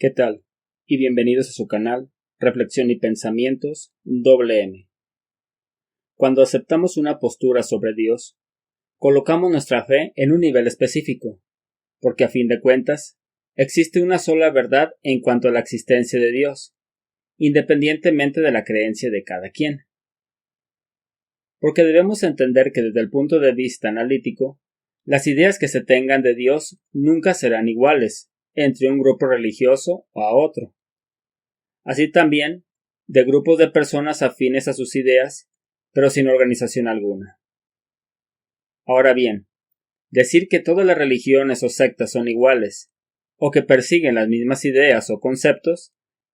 ¿Qué tal? Y bienvenidos a su canal Reflexión y Pensamientos M. Cuando aceptamos una postura sobre Dios, colocamos nuestra fe en un nivel específico, porque a fin de cuentas, existe una sola verdad en cuanto a la existencia de Dios, independientemente de la creencia de cada quien. Porque debemos entender que desde el punto de vista analítico, las ideas que se tengan de Dios nunca serán iguales entre un grupo religioso o a otro. Así también de grupos de personas afines a sus ideas, pero sin organización alguna. Ahora bien, decir que todas las religiones o sectas son iguales, o que persiguen las mismas ideas o conceptos,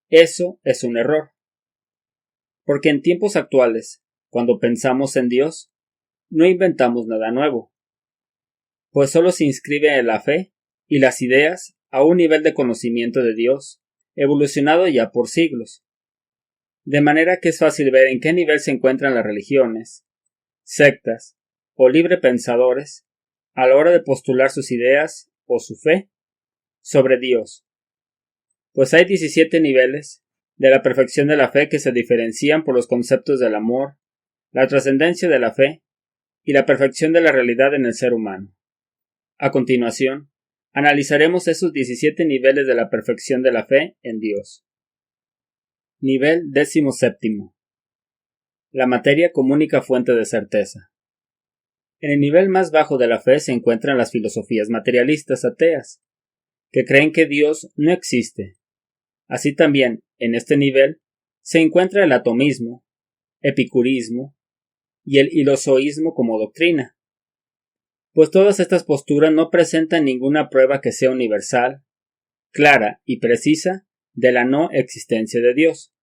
eso es un error. Porque en tiempos actuales, cuando pensamos en Dios, no inventamos nada nuevo, pues solo se inscribe en la fe y las ideas a un nivel de conocimiento de Dios, evolucionado ya por siglos. De manera que es fácil ver en qué nivel se encuentran las religiones, sectas o librepensadores a la hora de postular sus ideas o su fe sobre Dios. Pues hay 17 niveles de la perfección de la fe que se diferencian por los conceptos del amor, la trascendencia de la fe y la perfección de la realidad en el ser humano. A continuación, analizaremos esos 17 niveles de la perfección de la fe en Dios. Nivel 17. La materia como única fuente de certeza. En el nivel más bajo de la fe se encuentran las filosofías materialistas ateas, que creen que Dios no existe. Así también, en este nivel, se encuentra el atomismo, epicurismo y el ilozoísmo como doctrina, pues todas estas posturas no presentan ninguna prueba que sea universal, clara y precisa de la no existencia de Dios.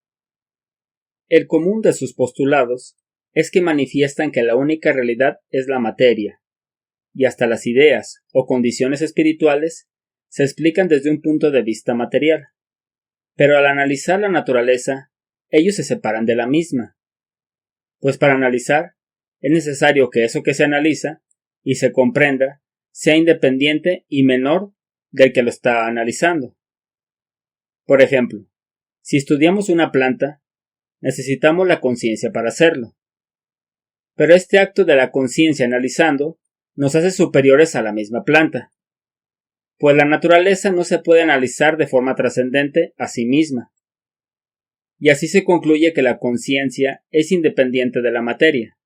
El común de sus postulados es que manifiestan que la única realidad es la materia, y hasta las ideas o condiciones espirituales se explican desde un punto de vista material. Pero al analizar la naturaleza, ellos se separan de la misma, pues para analizar es necesario que eso que se analiza y se comprenda sea independiente y menor del que lo está analizando. Por ejemplo, si estudiamos una planta, necesitamos la conciencia para hacerlo. Pero este acto de la conciencia analizando nos hace superiores a la misma planta, pues la naturaleza no se puede analizar de forma trascendente a sí misma. Y así se concluye que la conciencia es independiente de la materia.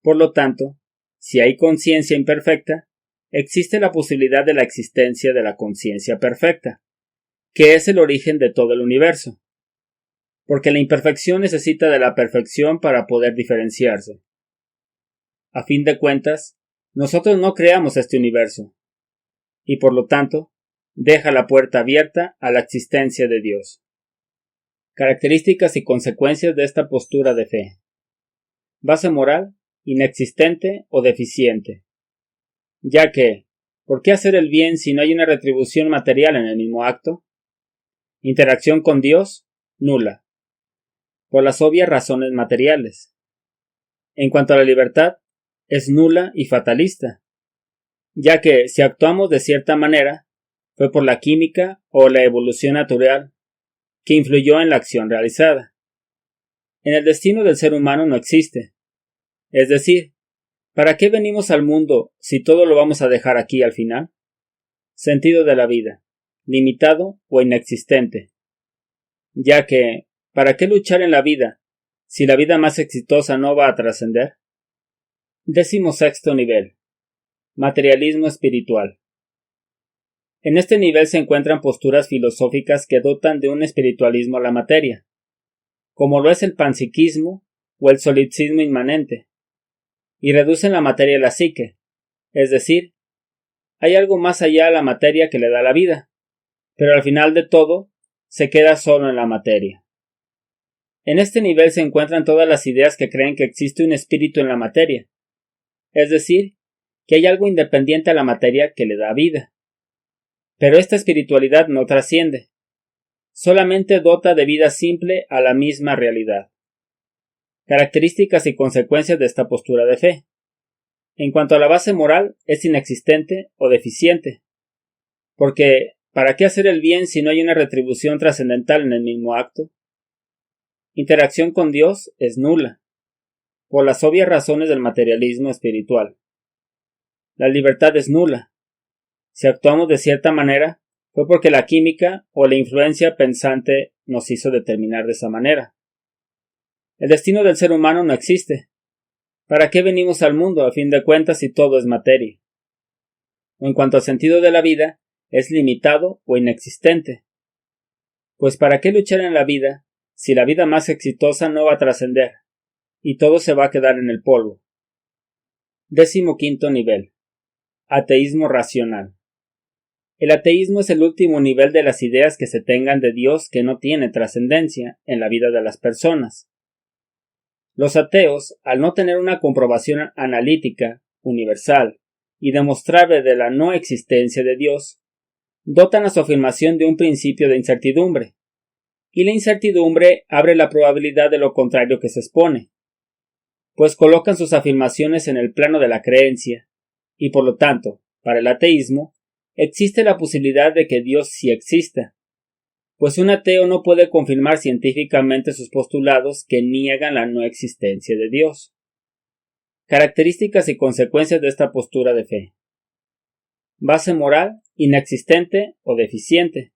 Por lo tanto, si hay conciencia imperfecta, existe la posibilidad de la existencia de la conciencia perfecta, que es el origen de todo el universo, porque la imperfección necesita de la perfección para poder diferenciarse. A fin de cuentas, nosotros no creamos este universo, y por lo tanto, deja la puerta abierta a la existencia de Dios. Características y consecuencias de esta postura de fe. Base moral, inexistente o deficiente. Ya que, ¿por qué hacer el bien si no hay una retribución material en el mismo acto? Interacción con Dios, nula, por las obvias razones materiales. En cuanto a la libertad, es nula y fatalista, ya que si actuamos de cierta manera, fue por la química o la evolución natural que influyó en la acción realizada. En el destino del ser humano no existe. Es decir, ¿para qué venimos al mundo si todo lo vamos a dejar aquí al final? Sentido de la vida, limitado o inexistente. Ya que, ¿para qué luchar en la vida si la vida más exitosa no va a trascender? 16º nivel. Materialismo espiritual. En este nivel se encuentran posturas filosóficas que dotan de un espiritualismo a la materia, como lo es el panpsiquismo o el solipsismo inmanente, y reducen la materia a la psique, es decir, hay algo más allá de la materia que le da la vida, pero al final de todo se queda solo en la materia. En este nivel se encuentran todas las ideas que creen que existe un espíritu en la materia, es decir, que hay algo independiente a la materia que le da vida. Pero esta espiritualidad no trasciende, solamente dota de vida simple a la misma realidad. Características y consecuencias de esta postura de fe. En cuanto a la base moral, es inexistente o deficiente, porque ¿para qué hacer el bien si no hay una retribución trascendental en el mismo acto? Interacción con Dios es nula, por las obvias razones del materialismo espiritual. La libertad es nula. Si actuamos de cierta manera, fue porque la química o la influencia pensante nos hizo determinar de esa manera. El destino del ser humano no existe. ¿Para qué venimos al mundo a fin de cuentas si todo es materia? O en cuanto al sentido de la vida, es limitado o inexistente. Pues ¿para qué luchar en la vida si la vida más exitosa no va a trascender y todo se va a quedar en el polvo? 15º nivel. Ateísmo racional. El ateísmo es el último nivel de las ideas que se tengan de Dios que no tiene trascendencia en la vida de las personas. Los ateos, al no tener una comprobación analítica, universal y demostrable de la no existencia de Dios, dotan a su afirmación de un principio de incertidumbre, y la incertidumbre abre la probabilidad de lo contrario que se expone, pues colocan sus afirmaciones en el plano de la creencia, y por lo tanto, para el ateísmo, existe la posibilidad de que Dios sí exista, pues un ateo no puede confirmar científicamente sus postulados que niegan la no existencia de Dios. Características y consecuencias de esta postura de fe. Base moral, inexistente o deficiente.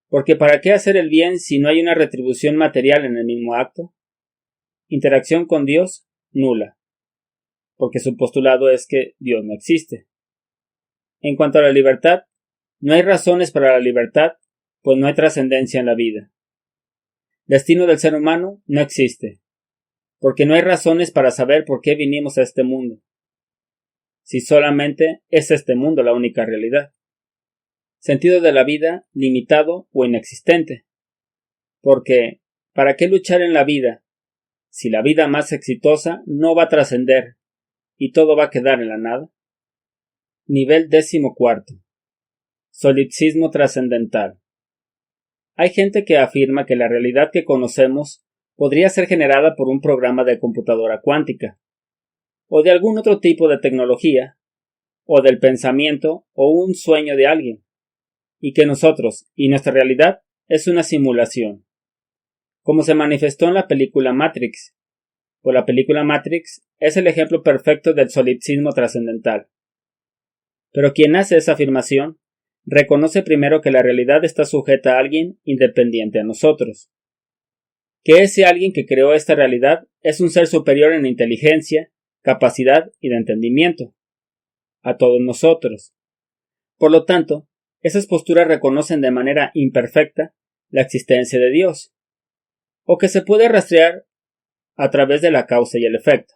Porque ¿para qué hacer el bien si no hay una retribución material en el mismo acto? Interacción con Dios, nula. Porque su postulado es que Dios no existe. En cuanto a la libertad, no hay razones para la libertad, pues no hay trascendencia en la vida. Destino del ser humano no existe, porque no hay razones para saber por qué vinimos a este mundo, si solamente es este mundo la única realidad. Sentido de la vida limitado o inexistente, porque ¿para qué luchar en la vida si la vida más exitosa no va a trascender y todo va a quedar en la nada? Nivel 14. Solipsismo trascendental. Hay gente que afirma que la realidad que conocemos podría ser generada por un programa de computadora cuántica, o de algún otro tipo de tecnología, o del pensamiento o un sueño de alguien, y que nosotros y nuestra realidad es una simulación, como se manifestó en la película Matrix. Pues la película Matrix es el ejemplo perfecto del solipsismo trascendental. Pero quien hace esa afirmación reconoce primero que la realidad está sujeta a alguien independiente a nosotros, que ese alguien que creó esta realidad es un ser superior en inteligencia, capacidad y de entendimiento a todos nosotros. Por lo tanto, esas posturas reconocen de manera imperfecta la existencia de Dios, o que se puede rastrear a través de la causa y el efecto,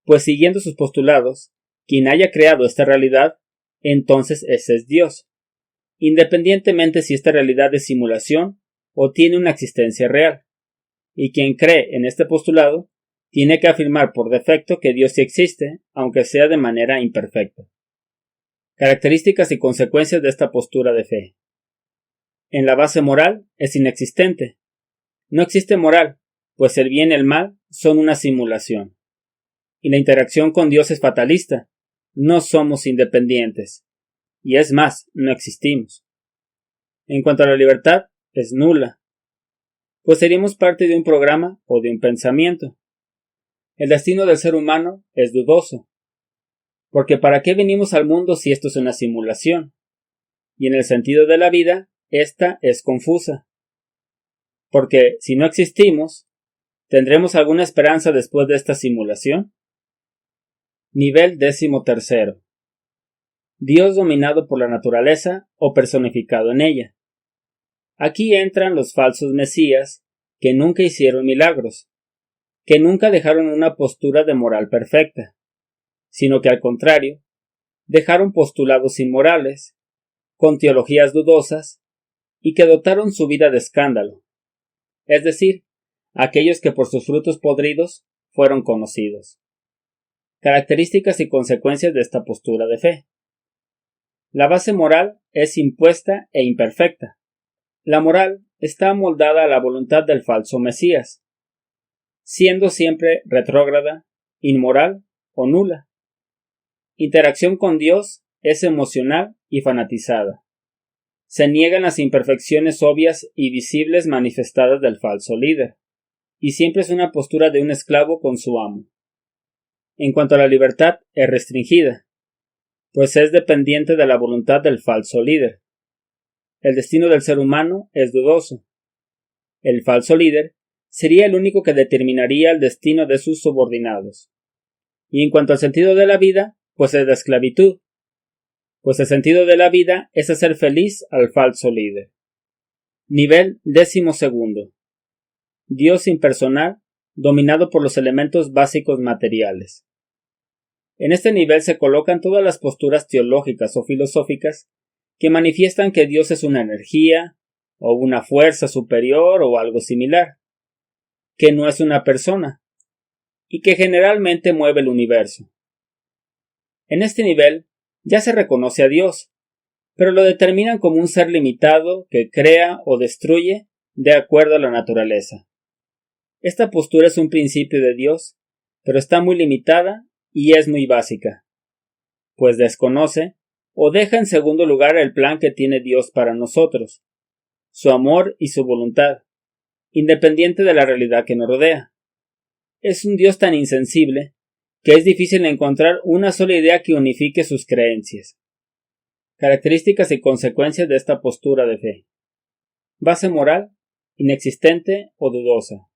pues siguiendo sus postulados, quien haya creado esta realidad, entonces ese es Dios, independientemente si esta realidad es simulación o tiene una existencia real, y quien cree en este postulado tiene que afirmar por defecto que Dios sí existe, aunque sea de manera imperfecta. Características y consecuencias de esta postura de fe. En la base moral es inexistente. No existe moral, pues el bien y el mal son una simulación. Y la interacción con Dios es fatalista. No somos independientes. Y es más, no existimos. En cuanto a la libertad, es nula, pues seríamos parte de un programa o de un pensamiento. El destino del ser humano es dudoso, porque ¿para qué venimos al mundo si esto es una simulación? Y en el sentido de la vida, esta es confusa, porque si no existimos, ¿tendremos alguna esperanza después de esta simulación? Nivel 13. Dios dominado por la naturaleza o personificado en ella. Aquí entran los falsos mesías que nunca hicieron milagros, que nunca dejaron una postura de moral perfecta, sino que al contrario, dejaron postulados inmorales, con teologías dudosas, y que dotaron su vida de escándalo, es decir, aquellos que por sus frutos podridos fueron conocidos. Características y consecuencias de esta postura de fe. La base moral es impuesta e imperfecta. La moral está amoldada a la voluntad del falso Mesías, siendo siempre retrógrada, inmoral o nula. Interacción con Dios es emocional y fanatizada. se niegan las imperfecciones obvias y visibles manifestadas del falso líder, y siempre es una postura de un esclavo con su amo. En cuanto a la libertad, es restringida, pues es dependiente de la voluntad del falso líder. El destino del ser humano es dudoso. El falso líder sería el único que determinaría el destino de sus subordinados. Y en cuanto al sentido de la vida, pues es la esclavitud, pues el sentido de la vida es hacer feliz al falso líder. Nivel 12. Dios impersonal, dominado por los elementos básicos materiales. En este nivel se colocan todas las posturas teológicas o filosóficas que manifiestan que Dios es una energía, o una fuerza superior o algo similar, que no es una persona, y que generalmente mueve el universo. En este nivel ya se reconoce a Dios, pero lo determinan como un ser limitado que crea o destruye de acuerdo a la naturaleza. Esta postura es un principio de Dios, pero está muy limitada y es muy básica, pues desconoce o deja en segundo lugar el plan que tiene Dios para nosotros, su amor y su voluntad, independiente de la realidad que nos rodea. Es un Dios tan insensible que es difícil encontrar una sola idea que unifique sus creencias. Características y consecuencias de esta postura de fe. Base moral, inexistente o dudosa.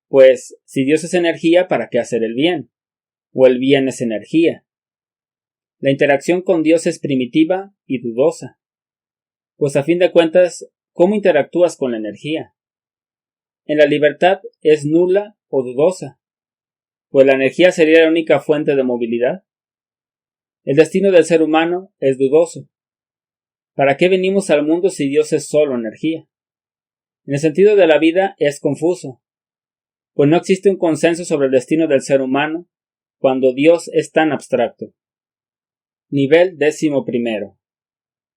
Pues, si Dios es energía, ¿para qué hacer el bien? ¿O el bien es energía? La interacción con Dios es primitiva y dudosa. Pues a fin de cuentas, ¿cómo interactúas con la energía? En la libertad es nula o dudosa, pues la energía sería la única fuente de movilidad. El destino del ser humano es dudoso. ¿Para qué venimos al mundo si Dios es solo energía? En el sentido de la vida es confuso, pues no existe un consenso sobre el destino del ser humano cuando Dios es tan abstracto. Nivel 11.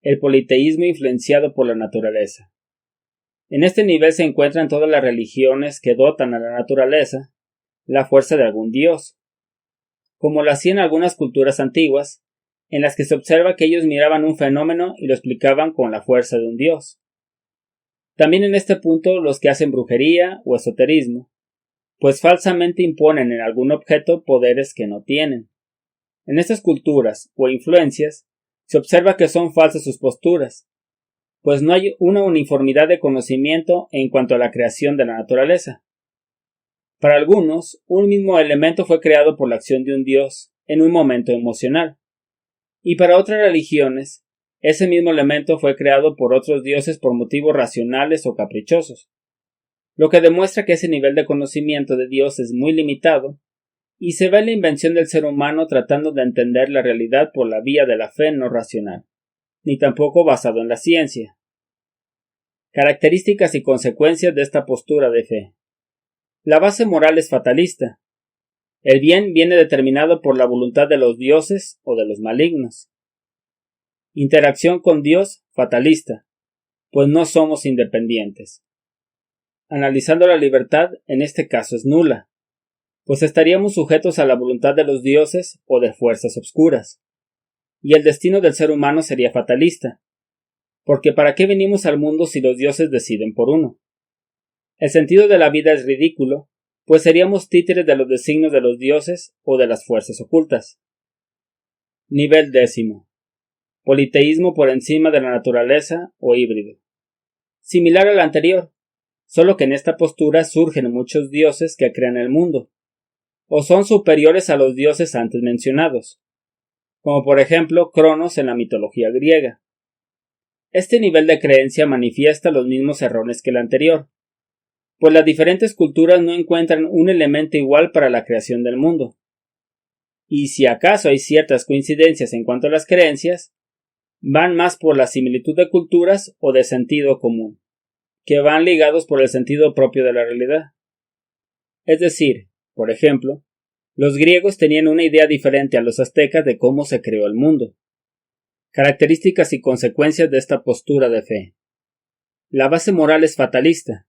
El politeísmo influenciado por la naturaleza. En este nivel se encuentran todas las religiones que dotan a la naturaleza la fuerza de algún dios, como lo hacían algunas culturas antiguas, en las que se observa que ellos miraban un fenómeno y lo explicaban con la fuerza de un dios. También en este punto los que hacen brujería o esoterismo, pues falsamente imponen en algún objeto poderes que no tienen. En estas culturas o influencias se observa que son falsas sus posturas, pues no hay una uniformidad de conocimiento en cuanto a la creación de la naturaleza. Para algunos, un mismo elemento fue creado por la acción de un dios en un momento emocional, y para otras religiones, ese mismo elemento fue creado por otros dioses por motivos racionales o caprichosos, lo que demuestra que ese nivel de conocimiento de Dios es muy limitado, y se ve la invención del ser humano tratando de entender la realidad por la vía de la fe no racional, ni tampoco basado en la ciencia. Características y consecuencias de esta postura de fe. La base moral es fatalista. El bien viene determinado por la voluntad de los dioses o de los malignos. Interacción con Dios fatalista, pues no somos independientes. Analizando la libertad, en este caso es nula, pues estaríamos sujetos a la voluntad de los dioses o de fuerzas obscuras. Y el destino del ser humano sería fatalista, porque ¿para qué venimos al mundo si los dioses deciden por uno? El sentido de la vida es ridículo, pues seríamos títeres de los designios de los dioses o de las fuerzas ocultas. Nivel 10. Politeísmo por encima de la naturaleza o híbrido. Similar al anterior, solo que en esta postura surgen muchos dioses que crean el mundo, o son superiores a los dioses antes mencionados, como por ejemplo Cronos en la mitología griega. Este nivel de creencia manifiesta los mismos errores que el anterior, pues las diferentes culturas no encuentran un elemento igual para la creación del mundo. Y si acaso hay ciertas coincidencias en cuanto a las creencias, van más por la similitud de culturas o de sentido común, que van ligados por el sentido propio de la realidad. Es decir, por ejemplo, los griegos tenían una idea diferente a los aztecas de cómo se creó el mundo. Características y consecuencias de esta postura de fe. La base moral es fatalista,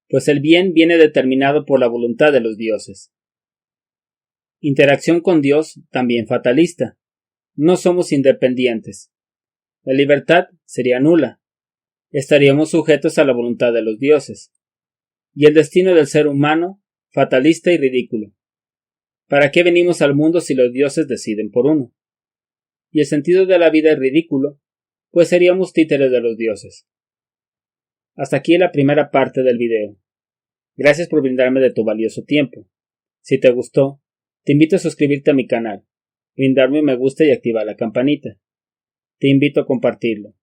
pues el bien viene determinado por la voluntad de los dioses. Interacción con Dios también fatalista. No somos independientes. La libertad sería nula. Estaríamos sujetos a la voluntad de los dioses. Y el destino del ser humano, fatalista y ridículo. ¿Para qué venimos al mundo si los dioses deciden por uno? Y el sentido de la vida es ridículo, pues seríamos títeres de los dioses. Hasta aquí la primera parte del video. Gracias por brindarme de tu valioso tiempo. Si te gustó, te invito a suscribirte a mi canal, brindarme un me gusta y activar la campanita. Te invito a compartirlo,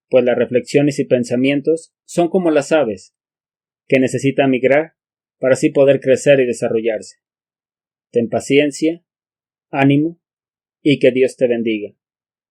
pues las reflexiones y pensamientos son como las aves, que necesitan migrar para así poder crecer y desarrollarse. Ten paciencia, ánimo y que Dios te bendiga.